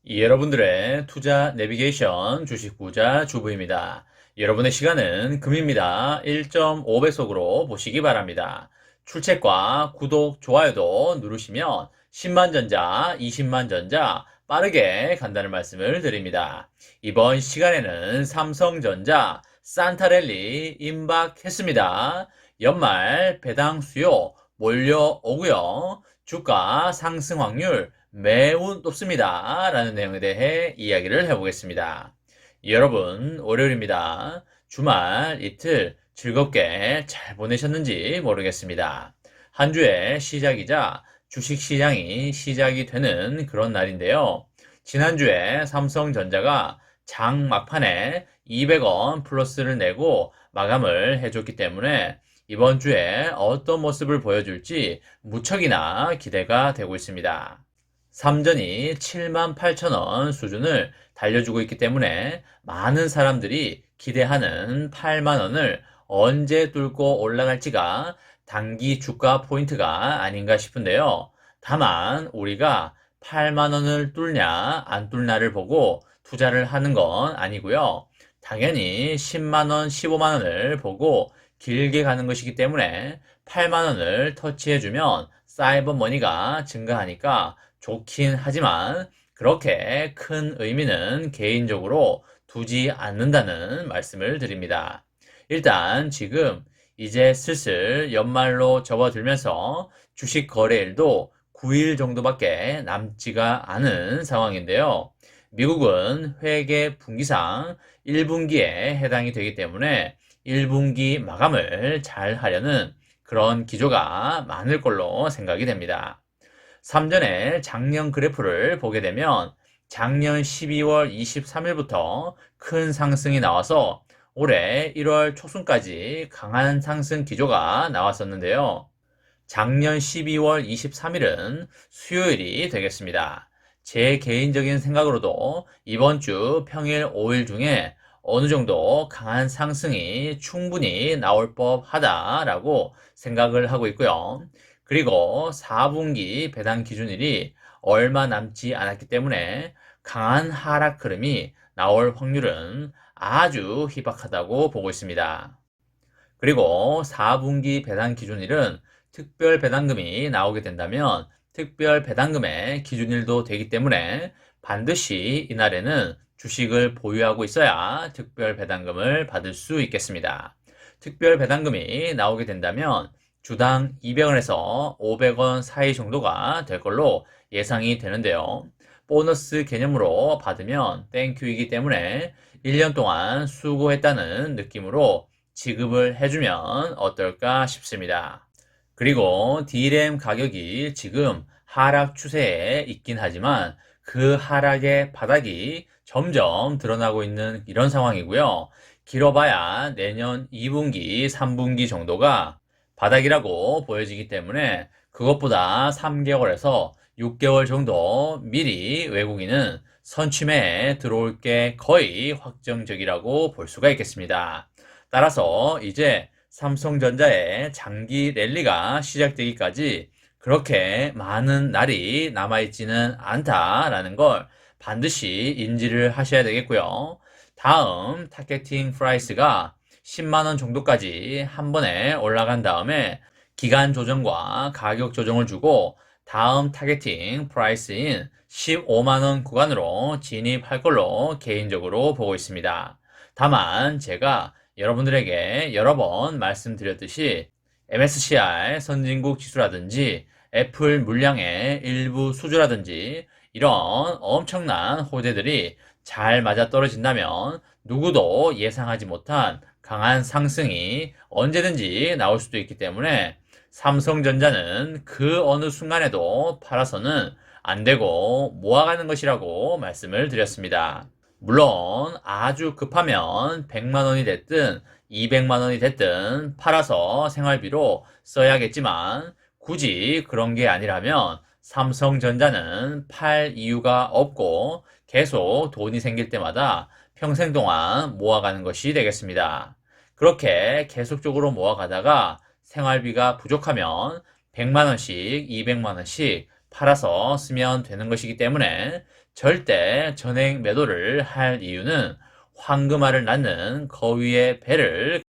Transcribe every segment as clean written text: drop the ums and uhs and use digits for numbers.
여러분들의 투자 내비게이션 주식부자 주부입니다. 여러분의 시간은 금입니다. 1.5배속으로 보시기 바랍니다. 출첵과 구독, 좋아요도 누르시면 10만 전자, 20만 전자 빠르게 간다는 말씀을 드립니다. 이번 시간에는 삼성전자 산타랠리 임박했습니다. 연말 배당 수요 몰려오고요. 주가 상승 확률 매우 높습니다. 라는 내용에 대해 이야기를 해보겠습니다. 여러분, 월요일입니다. 주말 이틀 즐겁게 잘 보내셨는지 모르겠습니다. 한 주의 시작이자 주식시장이 시작이 되는 그런 날인데요. 지난주에 삼성전자가 장 막판에 200원 플러스를 내고 마감을 해줬기 때문에 이번 주에 어떤 모습을 보여줄지 무척이나 기대가 되고 있습니다. 삼전이 78,000원 수준을 달려주고 있기 때문에 많은 사람들이 기대하는 8만원을 언제 뚫고 올라갈지가 단기 주가 포인트가 아닌가 싶은데요. 다만 우리가 8만원을 뚫냐 안 뚫냐를 보고 투자를 하는 건 아니고요. 당연히 10만원, 15만원을 보고 길게 가는 것이기 때문에 8만원을 터치해주면 사이버 머니가 증가하니까 좋긴 하지만 그렇게 큰 의미는 개인적으로 두지 않는다는 말씀을 드립니다. 일단 지금 이제 슬슬 연말로 접어들면서 주식 거래일도 9일 정도밖에 남지가 않은 상황인데요. 미국은 회계 분기상 1분기에 해당이 되기 때문에 1분기 마감을 잘 하려는 그런 기조가 많을 걸로 생각이 됩니다. 삼전의 작년 그래프를 보게 되면 작년 12월 23일부터 큰 상승이 나와서 올해 1월 초순까지 강한 상승 기조가 나왔었는데요. 작년 12월 23일은 수요일이 되겠습니다. 제 개인적인 생각으로도 이번 주 평일 5일 중에 어느 정도 강한 상승이 충분히 나올 법하다라고 생각을 하고 있고요. 그리고 4분기 배당 기준일이 얼마 남지 않았기 때문에 강한 하락 흐름이 나올 확률은 아주 희박하다고 보고 있습니다. 그리고 4분기 배당 기준일은 특별 배당금이 나오게 된다면 특별 배당금의 기준일도 되기 때문에 반드시 이날에는 주식을 보유하고 있어야 특별 배당금을 받을 수 있겠습니다. 특별 배당금이 나오게 된다면 주당 200원에서 500원 사이 정도가 될 걸로 예상이 되는데요. 보너스 개념으로 받으면 땡큐이기 때문에 1년 동안 수고했다는 느낌으로 지급을 해주면 어떨까 싶습니다. 그리고 D램 가격이 지금 하락 추세에 있긴 하지만 그 하락의 바닥이 점점 드러나고 있는 이런 상황이고요. 길어봐야 내년 2분기, 3분기 정도가 바닥이라고 보여지기 때문에 그것보다 3개월에서 6개월 정도 미리 외국인은 선취매에 들어올 게 거의 확정적이라고 볼 수가 있겠습니다. 따라서 이제 삼성전자의 장기 랠리가 시작되기까지 그렇게 많은 날이 남아있지는 않다라는 걸 반드시 인지를 하셔야 되겠고요. 다음 타겟팅 프라이스가 10만원 정도까지 한 번에 올라간 다음에 기간 조정과 가격 조정을 주고 다음 타겟팅 프라이스인 15만원 구간으로 진입할 걸로 개인적으로 보고 있습니다. 다만 제가 여러분들에게 여러 번 말씀드렸듯이 MSCI 선진국 지수라든지 애플 물량의 일부 수주라든지 이런 엄청난 호재들이 잘 맞아떨어진다면 누구도 예상하지 못한 강한 상승이 언제든지 나올 수도 있기 때문에 삼성전자는 그 어느 순간에도 팔아서는 안 되고 모아가는 것이라고 말씀을 드렸습니다. 물론 아주 급하면 100만 원이 됐든 200만 원이 됐든 팔아서 생활비로 써야겠지만 굳이 그런 게 아니라면 삼성전자는 팔 이유가 없고 계속 돈이 생길 때마다 평생 동안 모아가는 것이 되겠습니다. 그렇게 계속적으로 모아가다가 생활비가 부족하면 100만 원씩, 200만 원씩 팔아서 쓰면 되는 것이기 때문에 절대 전액 매도를 할 이유는 황금알을 낳는 거위의 배를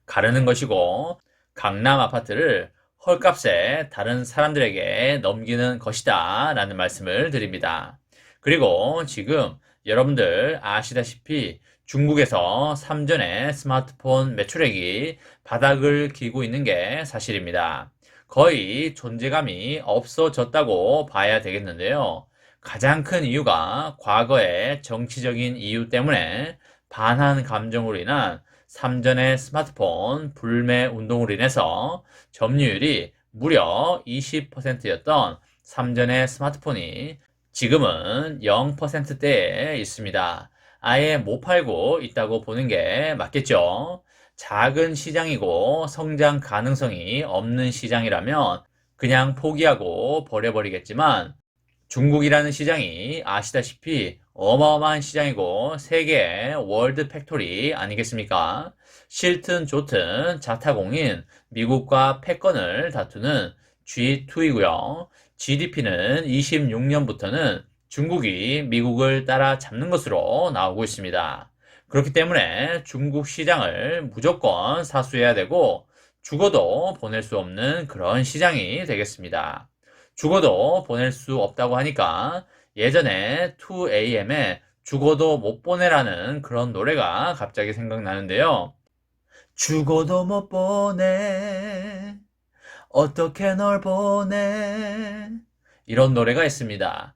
가르는 것이고 강남 아파트를 헐값에 다른 사람들에게 넘기는 것이다 라는 말씀을 드립니다. 그리고 지금 여러분들 아시다시피 중국에서 3전의 스마트폰 매출액이 바닥을 기고 있는 게 사실입니다. 거의 존재감이 없어졌다고 봐야 되겠는데요. 가장 큰 이유가 과거의 정치적인 이유 때문에 반한 감정으로 인한 3전의 스마트폰 불매 운동으로 인해서 점유율이 무려 20%였던 3전의 스마트폰이 지금은 0%대에 있습니다. 아예 못 팔고 있다고 보는 게 맞겠죠. 작은 시장이고 성장 가능성이 없는 시장이라면 그냥 포기하고 버려버리겠지만 중국이라는 시장이 아시다시피 어마어마한 시장이고 세계의 월드 팩토리 아니겠습니까? 싫든 좋든 자타공인 미국과 패권을 다투는 G2이고요. GDP는 26년부터는 중국이 미국을 따라잡는 것으로 나오고 있습니다. 그렇기 때문에 중국 시장을 무조건 사수해야 되고 죽어도 보낼 수 없는 그런 시장이 되겠습니다. 죽어도 보낼 수 없다고 하니까 예전에 2AM의 죽어도 못 보내라는 그런 노래가 갑자기 생각나는데요. 죽어도 못 보내 어떻게 널 보내 이런 노래가 있습니다.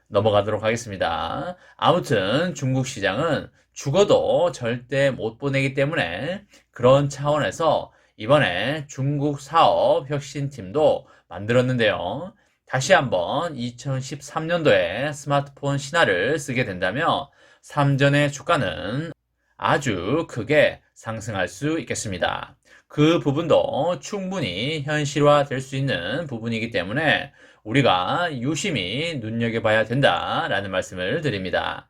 넘어가도록 하겠습니다. 아무튼 중국 시장은 죽어도 절대 못 보내기 때문에 그런 차원에서 이번에 중국 사업 혁신팀도 만들었는데요. 다시 한번 2013년도에 스마트폰 신화를 쓰게 된다면 3전의 주가는 아주 크게 상승할 수 있겠습니다. 그 부분도 충분히 현실화 될 수 있는 부분이기 때문에 우리가 유심히 눈여겨봐야 된다라는 말씀을 드립니다.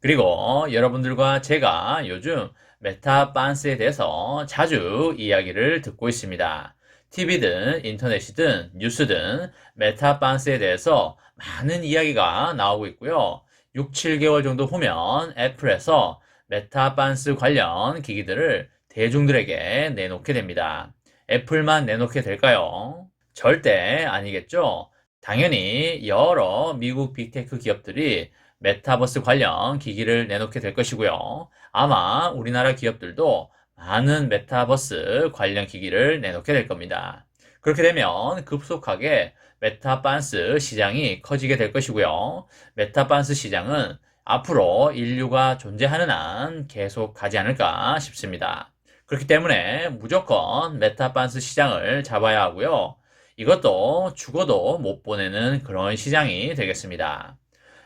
그리고 여러분들과 제가 요즘 메타반스에 대해서 자주 이야기를 듣고 있습니다. TV든 인터넷이든 뉴스든 메타반스에 대해서 많은 이야기가 나오고 있고요. 6, 7개월 정도 후면 애플에서 메타반스 관련 기기들을 대중들에게 내놓게 됩니다. 애플만 내놓게 될까요? 절대 아니겠죠. 당연히 여러 미국 빅테크 기업들이 메타버스 관련 기기를 내놓게 될 것이고요. 아마 우리나라 기업들도 많은 메타버스 관련 기기를 내놓게 될 겁니다. 그렇게 되면 급속하게 메타반스 시장이 커지게 될 것이고요. 메타반스 시장은 앞으로 인류가 존재하는 한 계속 가지 않을까 싶습니다. 그렇기 때문에 무조건 메타반스 시장을 잡아야 하고요. 이것도 죽어도 못 보내는 그런 시장이 되겠습니다.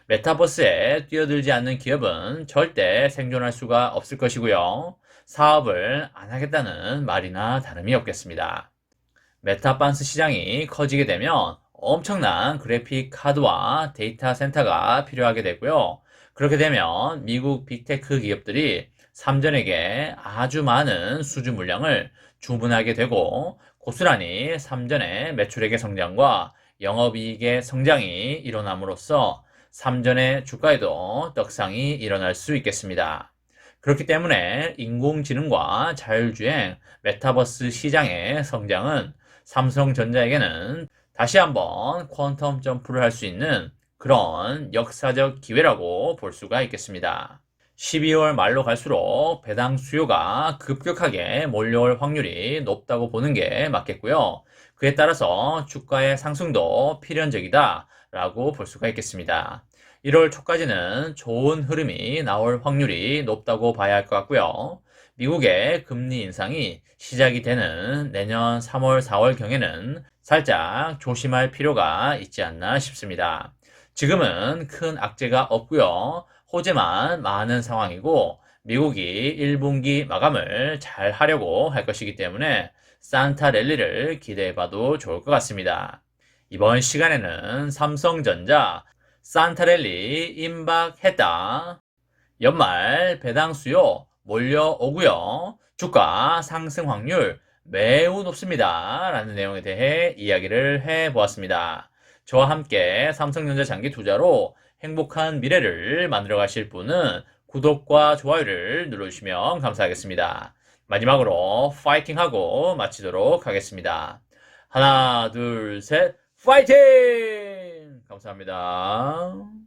메타버스에 뛰어들지 않는 기업은 절대 생존할 수가 없을 것이고요. 사업을 안 하겠다는 말이나 다름이 없겠습니다. 메타버스 시장이 커지게 되면 엄청난 그래픽 카드와 데이터 센터가 필요하게 되고요. 그렇게 되면 미국 빅테크 기업들이 3전에게 아주 많은 수주 물량을 주문하게 되고 고스란히 3전의 매출액의 성장과 영업이익의 성장이 일어남으로써 3전의 주가에도 떡상이 일어날 수 있겠습니다. 그렇기 때문에 인공지능과 자율주행, 메타버스 시장의 성장은 삼성전자에게는 다시 한번 퀀텀 점프를 할 수 있는 그런 역사적 기회라고 볼 수가 있겠습니다. 12월 말로 갈수록 배당 수요가 급격하게 몰려올 확률이 높다고 보는 게 맞겠고요. 그에 따라서 주가의 상승도 필연적이다 라고 볼 수가 있겠습니다. 1월 초까지는 좋은 흐름이 나올 확률이 높다고 봐야 할 것 같고요. 미국의 금리 인상이 시작이 되는 내년 3월, 4월 경에는 살짝 조심할 필요가 있지 않나 싶습니다. 지금은 큰 악재가 없고요. 호재만 많은 상황이고 미국이 1분기 마감을 잘 하려고 할 것이기 때문에 산타 랠리를 기대해봐도 좋을 것 같습니다. 이번 시간에는 삼성전자 산타 랠리 임박했다. 연말 배당 수요 몰려오고요. 주가 상승 확률 매우 높습니다. 라는 내용에 대해 이야기를 해보았습니다. 저와 함께 삼성전자 장기 투자로 행복한 미래를 만들어 가실 분은 구독과 좋아요를 눌러주시면 감사하겠습니다. 마지막으로 파이팅하고 마치도록 하겠습니다. 하나, 둘, 셋, 파이팅! 감사합니다.